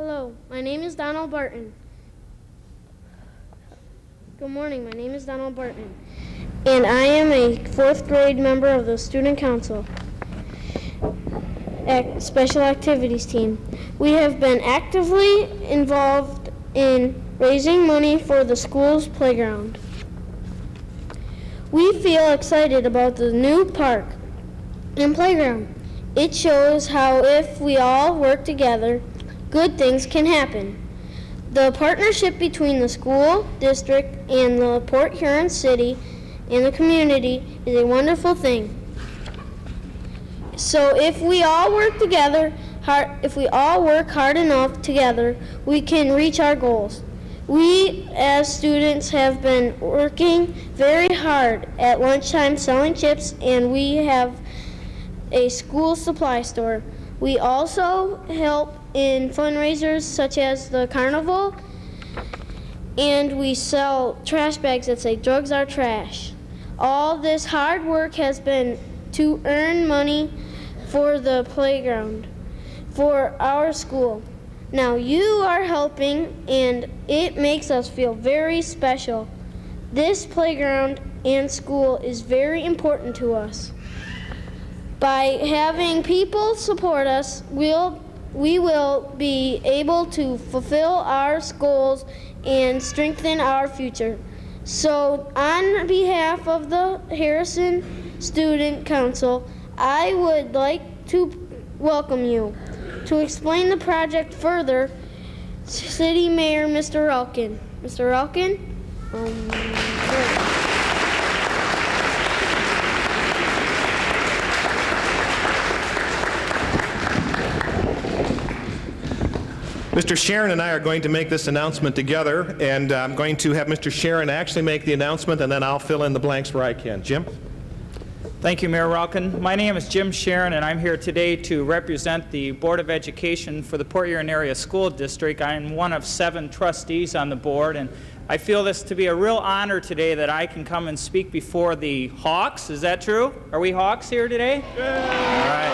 Hello, my name is Donald Barton. Good morning, my name is Donald Barton, and I am a 4th grade member of the Student Council Special Activities Team. We have been actively involved in raising money for the school's playground. We feel excited about the new park and playground. It shows how if we all work together, good things can happen. The partnership between the school district and the Port Huron City and the community is a wonderful thing. So if we all work hard enough together, we can reach our goals. We as students have been working very hard at lunchtime selling chips, and we have a school supply store. We also help in fundraisers such as the carnival, and we sell trash bags that say drugs are trash. All this hard work has been to earn money for the playground for our school. Now you are helping, and it makes us feel very special. This playground and school is very important to us. By having people support us, we will be able to fulfill our goals and strengthen our future. So on behalf of the Harrison Student Council, I would like to welcome you. To explain the project further, City Mayor Mr. Elkin. Mr. Elkin? Mr. Sharon and I are going to make this announcement together, and I'm going to have Mr. Sharon actually make the announcement, and then I'll fill in the blanks where I can. Jim? Thank you, Mayor Ralkin. My name is Jim Sharon, and I'm here today to represent the Board of Education for the Port Huron Area School District. I am one of 7 trustees on the board, and I feel this to be a real honor today that I can come and speak before the Hawks. Is that true? Are we Hawks here today? All right.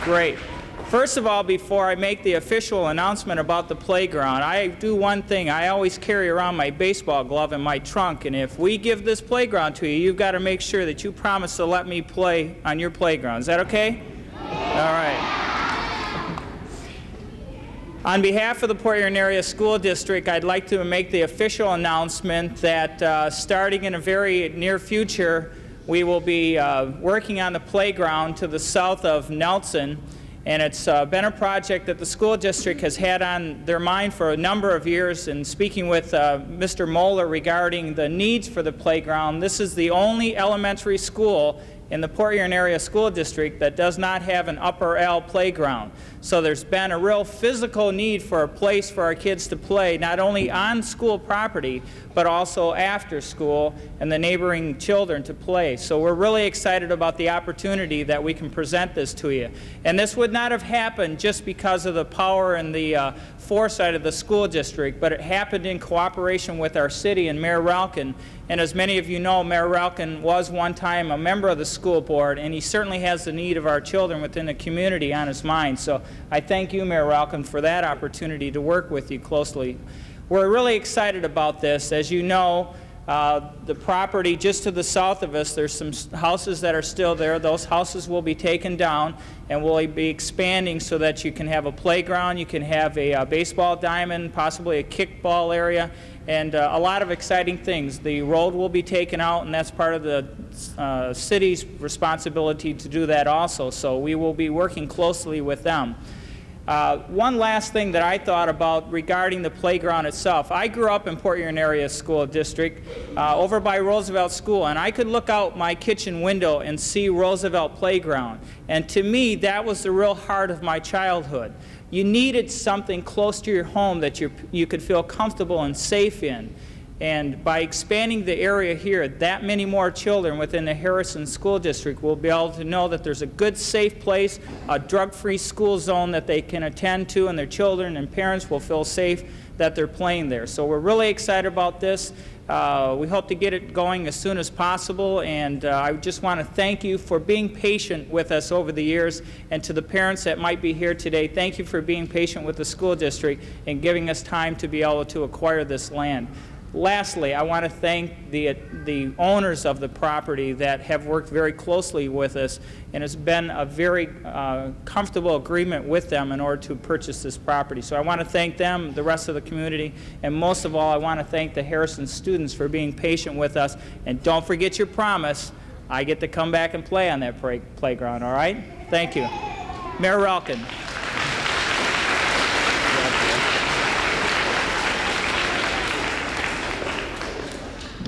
Great. First of all, before I make the official announcement about the playground, I do one thing. I always carry around my baseball glove in my trunk, and if we give this playground to you, you've got to make sure that you promise to let me play on your playground. Is that okay? All right. On behalf of the Port Huron Area School District, I'd like to make the official announcement that starting in a very near future, we will be working on the playground to the south of Nelson. And it's been a project that the school district has had on their mind for a number of years. And speaking with Mr. Moeller regarding the needs for the playground, this is the only elementary school in the Port Huron Area School District that does not have an upper L playground. So there's been a real physical need for a place for our kids to play, not only on school property, but also after school and the neighboring children to play. So we're really excited about the opportunity that we can present this to you. And this would not have happened just because of the power and the foresight of the school district, but it happened in cooperation with our city and Mayor Ralkin. And as many of you know, Mayor Ralkin was one time a member of the school board, and he certainly has the need of our children within the community on his mind. So I thank you, Mayor Ralkin, for that opportunity to work with you closely. We're really excited about this. As you know, the property just to the south of us, there's some houses that are still there. Those houses will be taken down, and we'll be expanding so that you can have a playground, you can have a baseball diamond, possibly a kickball area, and a lot of exciting things. The road will be taken out, and that's part of the city's responsibility to do that also, so we will be working closely with them. One last thing that I thought about regarding the playground itself. I grew up in Port Huron Area School District over by Roosevelt School, and I could look out my kitchen window and see Roosevelt Playground. And to me, that was the real heart of my childhood. You needed something close to your home that you could feel comfortable and safe in. And by expanding the area here, that many more children within the Harrison School District will be able to know that there's a good, safe place, a drug-free school zone that they can attend to, and their children and parents will feel safe that they're playing there. So we're really excited about this. We hope to get it going as soon as possible, and I just want to thank you for being patient with us over the years, and to the parents that might be here today, thank you for being patient with the school district and giving us time to be able to acquire this land. Lastly, I want to thank the owners of the property that have worked very closely with us, and it's been a very comfortable agreement with them in order to purchase this property. So I want to thank them, the rest of the community, and most of all, I want to thank the Harrison students for being patient with us. And don't forget your promise, I get to come back and play on that playground, all right? Thank you. Mayor Relkin.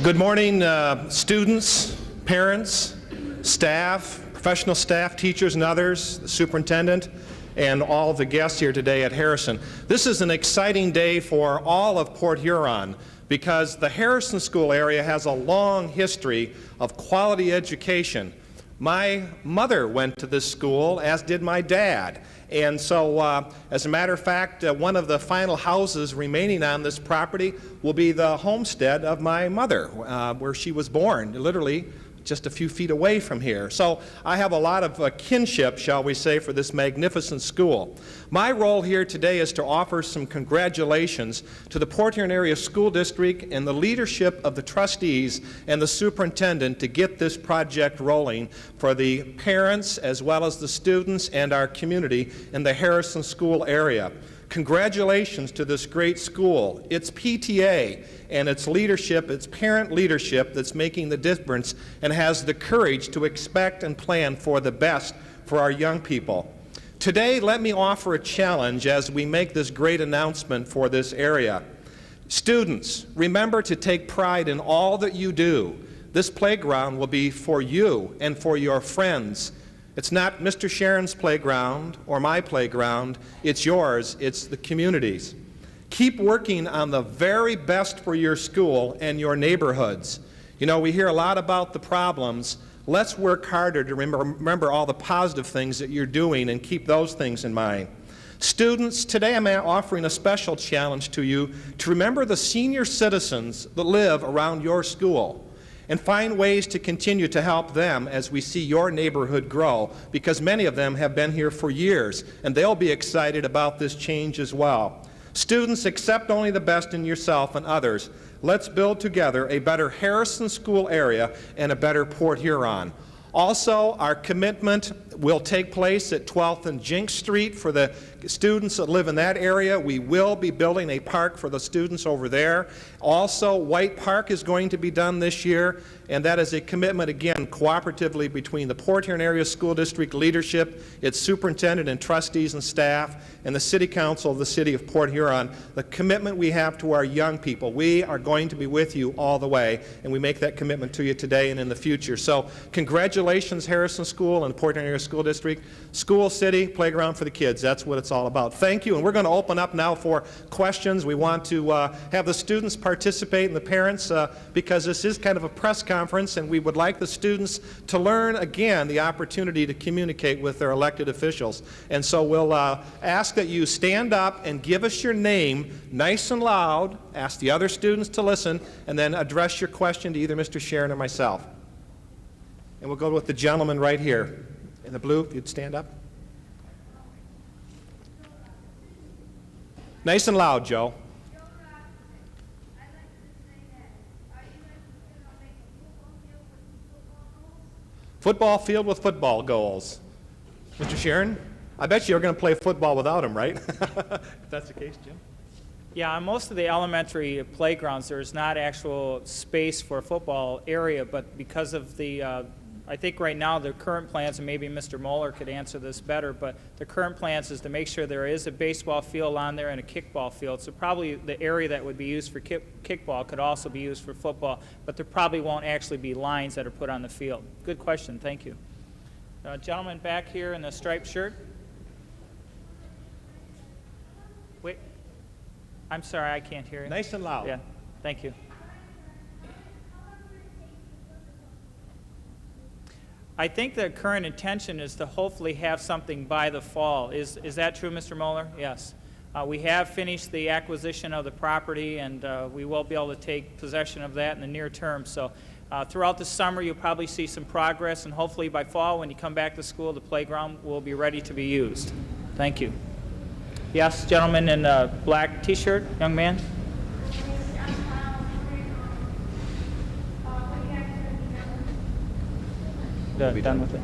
Good morning, students, parents, staff, professional staff, teachers and others, the superintendent, and all of the guests here today at Harrison. This is an exciting day for all of Port Huron because the Harrison School area has a long history of quality education. My mother went to this school, as did my dad. And so, as a matter of fact, one of the final houses remaining on this property will be the homestead of my mother, where she was born, literally just a few feet away from here. So I have a lot of kinship, shall we say, for this magnificent school. My role here today is to offer some congratulations to the Port Huron Area School District and the leadership of the trustees and the superintendent to get this project rolling for the parents as well as the students and our community in the Harrison School area. Congratulations to this great school, its PTA, and its leadership, its parent leadership that's making the difference and has the courage to expect and plan for the best for our young people. Today, let me offer a challenge as we make this great announcement for this area. Students, remember to take pride in all that you do. This playground will be for you and for your friends. It's not Mr. Sharon's playground or my playground. It's yours. It's the community's. Keep working on the very best for your school and your neighborhoods. You know, we hear a lot about the problems. Let's work harder to remember all the positive things that you're doing and keep those things in mind. Students, today I'm offering a special challenge to you to remember the senior citizens that live around your school, and find ways to continue to help them as we see your neighborhood grow, because many of them have been here for years, and they'll be excited about this change as well. Students, accept only the best in yourself and others. Let's build together a better Harrison School area and a better Port Huron. Also, our commitment will take place at 12th and Jinx Street for the students that live in that area. We will be building a park for the students over there. Also, White Park is going to be done this year, and that is a commitment, again, cooperatively between the Port Huron Area School District leadership, its superintendent and trustees and staff, and the City Council of the City of Port Huron. The commitment we have to our young people, we are going to be with you all the way, and we make that commitment to you today and in the future. So, congratulations, Harrison School and the Port Huron Area School District. School, city, playground for the kids. That's what it's all about. Thank you, and we're going to open up now for questions. We want to have the students participate and the parents because this is kind of a press conference, and we would like the students to learn, again, the opportunity to communicate with their elected officials. And so we'll ask that you stand up and give us your name nice and loud, ask the other students to listen, and then address your question to either Mr. Sharon or myself. And we'll go with the gentleman right here in the blue, if you'd stand up. Nice and loud, Joe. Football field with football goals. Mr. Sharon, I bet you're going to play football without him, right? If that's the case, Jim. Yeah, on most of the elementary playgrounds, there's not actual space for a football area, but because of the I think right now the current plans, and maybe Mr. Moeller could answer this better, but the current plans is to make sure there is a baseball field on there and a kickball field. So probably the area that would be used for kickball could also be used for football, but there probably won't actually be lines that are put on the field. Good question, thank you. Gentleman back here in the striped shirt. Wait, I'm sorry, I can't hear you. Nice and loud. Yeah, thank you. I think the current intention is to hopefully have something by the fall. Is that true, Mr. Moeller? Yes. We have finished the acquisition of the property, and we will be able to take possession of that in the near term. So throughout the summer, you'll probably see some progress, and hopefully by fall, when you come back to school, the playground will be ready to be used. Thank you. Yes, gentleman in a black T-shirt, young man. Done with it.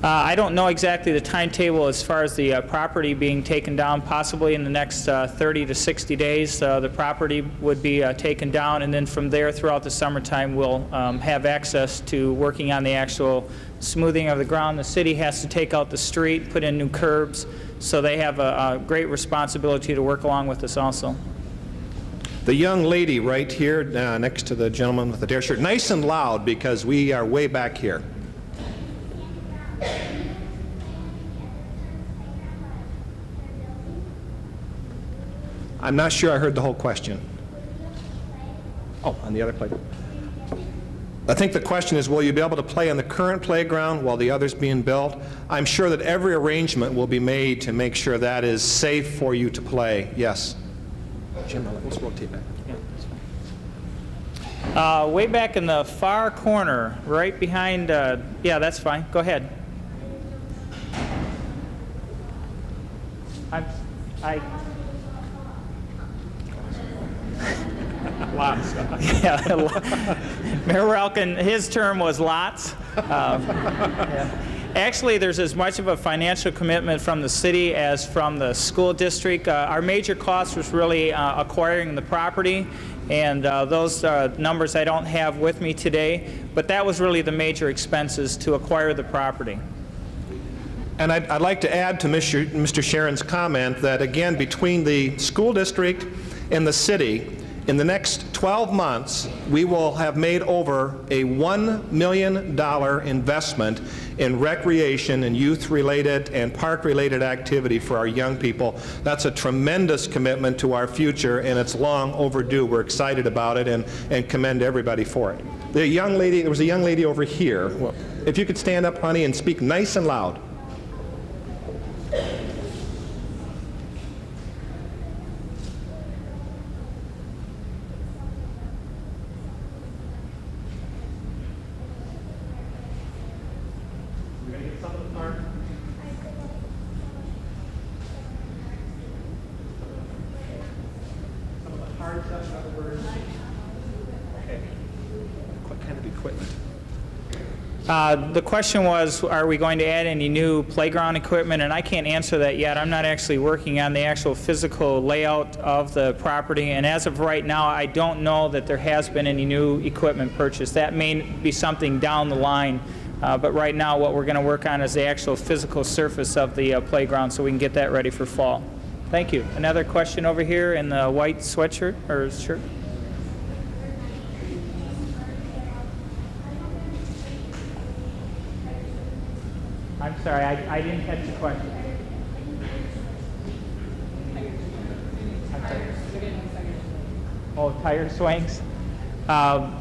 I don't know exactly the timetable as far as the property being taken down. Possibly in the next 30 to 60 days, the property would be taken down, and then from there throughout the summertime we'll have access to working on the actual smoothing of the ground. The city has to take out the street, put in new curbs, so they have a great responsibility to work along with us also. The young lady right here next to the gentleman with the dare shirt, nice and loud because we are way back here. I'm not sure I heard the whole question. Oh, on the other playground. I think the question is, will you be able to play on the current playground while the other's being built? I'm sure that every arrangement will be made to make sure that is safe for you to play. Yes. Jim, let's rotate back. Way back in the far corner, right behind, yeah, that's fine. Go ahead. Lots. Yeah, Mayor Welkin, his term was lots. Yeah. Actually, there's as much of a financial commitment from the city as from the school district. Our major cost was really acquiring the property, and those numbers I don't have with me today, but that was really the major expenses to acquire the property. And I'd like to add to Mr. Sharon's comment that, again, between the school district and the city, in the next 12 months, we will have made over a $1 million investment in recreation and youth-related and park-related activity for our young people. That's a tremendous commitment to our future, and it's long overdue. We're excited about it and commend everybody for it. The young lady, there was a young lady over here. Well, if you could stand up, honey, and speak nice and loud. The question was, are we going to add any new playground equipment? And I can't answer that yet. I'm not actually working on the actual physical layout of the property. And as of right now, I don't know that there has been any new equipment purchased. That may be something down the line. But right now, what we're going to work on is the actual physical surface of the playground so we can get that ready for fall. Thank you. Another question over here in the white sweatshirt or shirt. I'm sorry, I didn't catch the question. Oh, tire swings?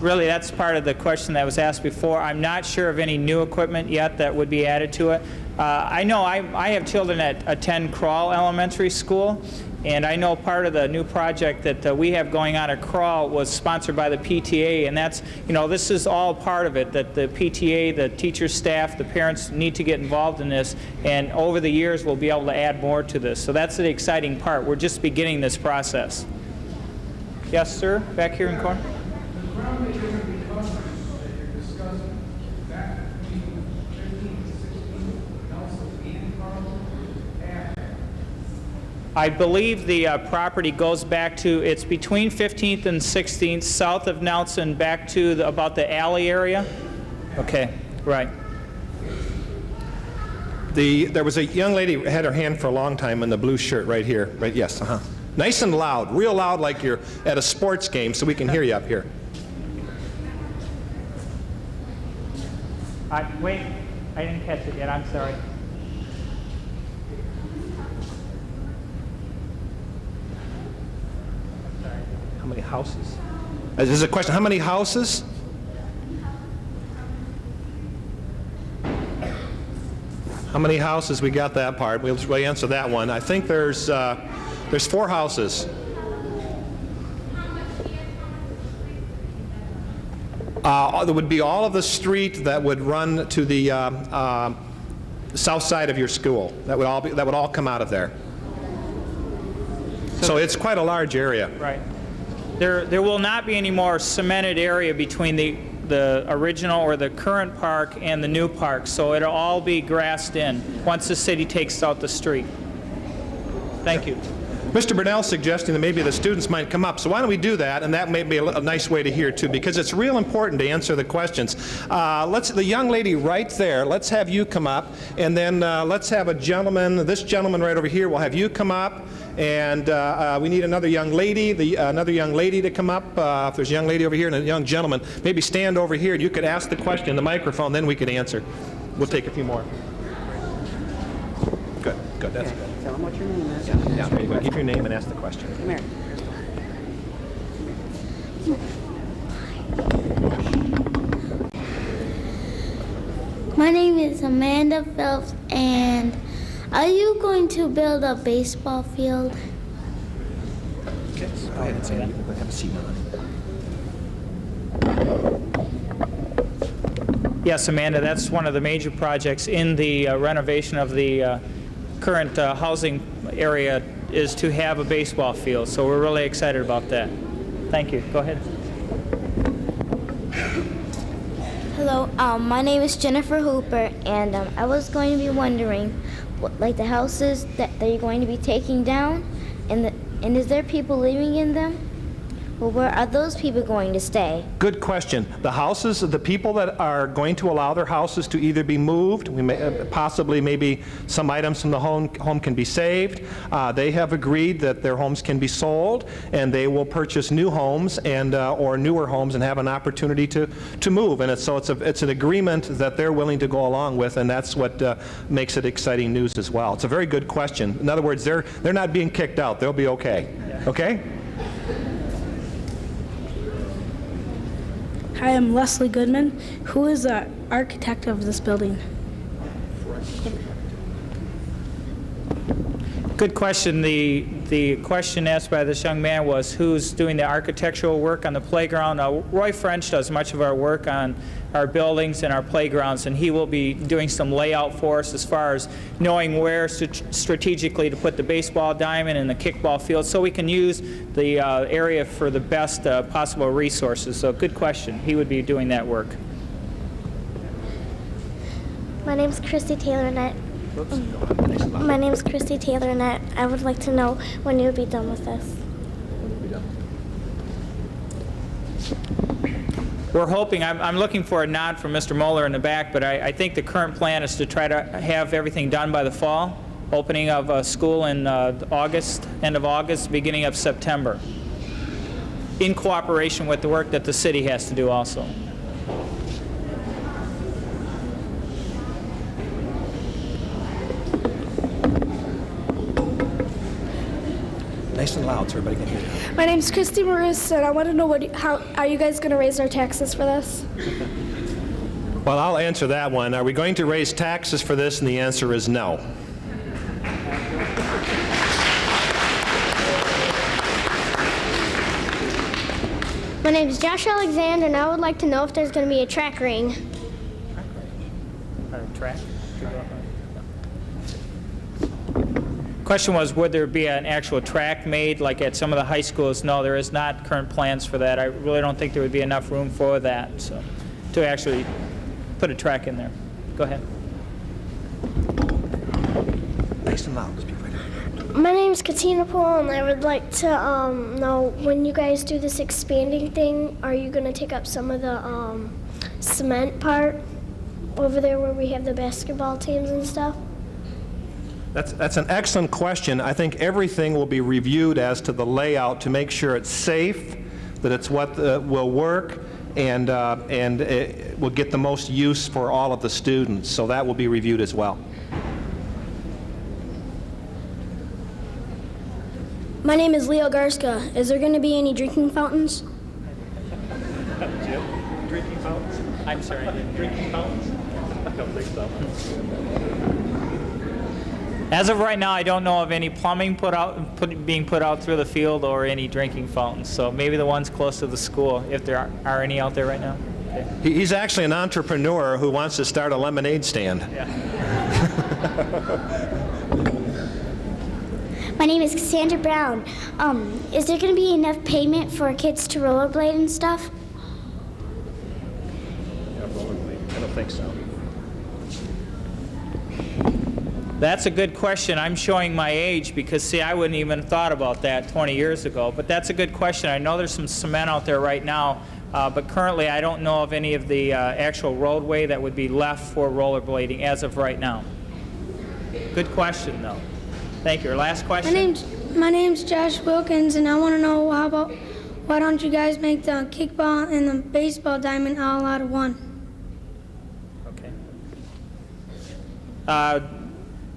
Really, that's part of the question that was asked before. I'm not sure of any new equipment yet that would be added to it. I know I have children that attend Crawl Elementary School, and I know part of the new project that we have going on at Crawl was sponsored by the PTA, and that's, you know, this is all part of it, that the PTA, the teachers, staff, the parents need to get involved in this, and over the years we'll be able to add more to this. So that's the exciting part. We're just beginning this process. Yes, sir? Back here in the corner. I believe the property goes back to, it's between 15th and 16th, south of Nelson, back to about the alley area. Okay, right. There was a young lady who had her hand for a long time in the blue shirt right here. Right? Yes, Nice and loud, real loud, like you're at a sports game, so we can hear you up here. Wait, I didn't catch it yet. I'm sorry. How many houses? This is a question. How many houses? How many houses? We got that part. We'll answer that one. I think there's 4 houses. There would be all of the street that would run to the south side of your school. That would all come out of there. So it's quite a large area. Right. There will not be any more cemented area between the original or the current park and the new park, so it'll all be grassed in once the city takes out the street. Thank you. Mr. Burnell suggesting that maybe the students might come up. So why don't we do that? And that may be a nice way to hear too, because it's real important to answer the questions. The young lady right there, let's have you come up, and then let's have a gentleman, this gentleman right over here, we'll have you come up, and we need another young lady, another young lady to come up. If there's a young lady over here and a young gentleman, maybe stand over here and you could ask the question in the microphone, then we could answer. We'll take a few more. Good, that's good. Tell them what your name is. Yeah, there you go. Give your name and ask the question. Come here. My name is Amanda Phelps, and are you going to build a baseball field? Okay, go ahead and say that. We'll have a seat on. Yes, Amanda, that's one of the major projects in the renovation of the current housing area is to have a baseball field, so we're really excited about that. Thank you. Go ahead. Hello, my name is Jennifer Hooper, and I was going to be wondering, like the houses that you're going to be taking down, and is there people living in them? Well, where are those people going to stay? Good question. The houses, the people that are going to allow their houses to either be moved, we may, possibly maybe some items from the home can be saved. They have agreed that their homes can be sold, and they will purchase new homes and or newer homes and have an opportunity to move. And it's an agreement that they're willing to go along with, and that's what makes it exciting news as well. It's a very good question. In other words, they're not being kicked out. They'll be okay. Okay? Hi, I'm Leslie Goodman. Who is the architect of this building? Good question. The question asked by this young man was who's doing the architectural work on the playground. Roy French does much of our work on our buildings and our playgrounds, and he will be doing some layout for us as far as knowing where strategically to put the baseball diamond and the kickball field so we can use the area for the best possible resources. So good question. He would be doing that work. My name's Christy Taylor-Nett. My name's Christy Taylor-Nett. I would like to know when you'll be done with this. We're hoping, I'm looking for a nod from Mr. Moeller in the back, but I think the current plan is to try to have everything done by the fall, opening of school in August, end of August, beginning of September, in cooperation with the work that the city has to do also. Nice and loud so everybody can hear you. My name's Christy Maris, and I want to know how are you guys going to raise our taxes for this? Well, I'll answer that one. Are we going to raise taxes for this? And the answer is no. My name is Josh Alexander, and I would like to know if there's going to be a track ring. Track? Question was, would there be an actual track made like at some of the high schools? No, there is not current plans for that. I really don't think there would be enough room for that, so to actually put a track in there. Go ahead. Nice and loud. My name's Katina Poole, and I would like to know when you guys do this expanding thing, are you going to take up some of the cement over there where we have the basketball teams and stuff? That's an excellent question. I think everything will be reviewed as to the layout to make sure it's safe, that it's what will work, and it will get the most use for all of the students. So that will be reviewed as well. My name is Leo Garska. Is there going to be any drinking fountains? Drinking fountains? I'm sorry, drinking fountains? I don't think so. As of right now, I don't know of any plumbing being put out through the field or any drinking fountains. So maybe the ones close to the school, if there are any out there right now. Okay. He's actually an entrepreneur who wants to start a lemonade stand. My name is Cassandra Brown. Is there going to be enough payment for kids to rollerblade and stuff? I don't think so. That's a good question. I'm showing my age because, see, I wouldn't even have thought about that 20 years ago. But that's a good question. I know there's some cement out there right now, but currently I don't know of any of the actual roadway that would be left for rollerblading as of right now. Good question, though. Thank you. Our last question. My name's Josh Wilkins, and I want to know why don't you guys make the kickball and the baseball diamond all out of one? Okay.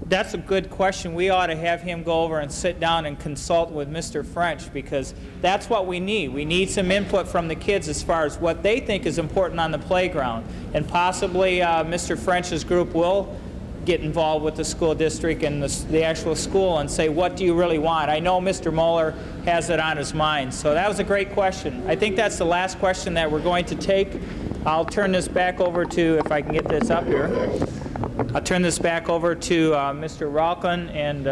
That's a good question. We ought to have him go over and sit down and consult with Mr. French, because that's what we need. We need some input from the kids as far as what they think is important on the playground. And possibly Mr. French's group will get involved with the school district and the actual school and say, what do you really want? I know Mr. Moeller has it on his mind. So that was a great question. I think that's the last question that we're going to take. I'll turn this back over to, if I can get this up here. I'll turn this back over to Mr. Ralkin and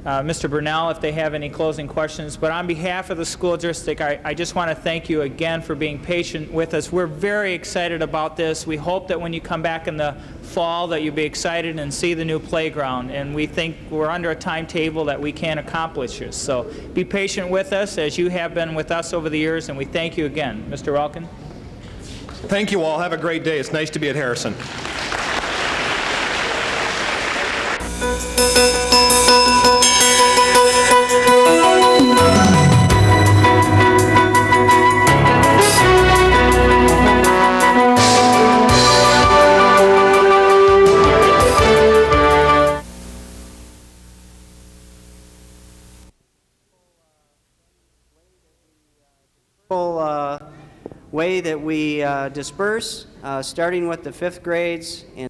Mr. Burnell if they have any closing questions. But on behalf of the school district, I just want to thank you again for being patient with us. We're very excited about this. We hope that when you come back in the fall that you'll be excited and see the new playground. And we think we're under a timetable that we can accomplish this. So be patient with us as you have been with us over the years, and we thank you again. Mr. Ralkin? Thank you all. Have a great day. It's nice to be at Harrison. Way that we disperse, starting with the 5th grades. And